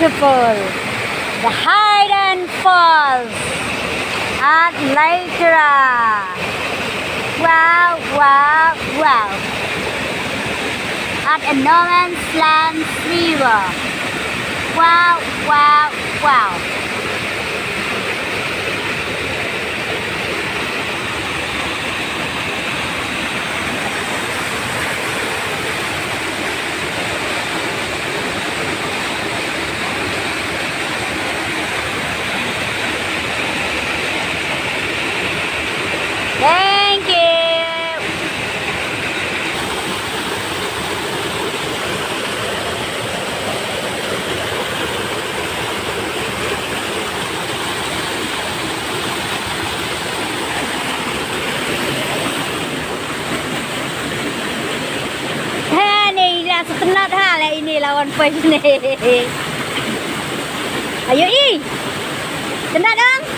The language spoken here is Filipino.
beautiful. The Hidden Falls at Lycra. Wow, wow, wow. At a no man's land river. Wow, wow, wow. Thank you. Ini lah setenat hal ini lawan pes ni. Ayo i. Tenat dong.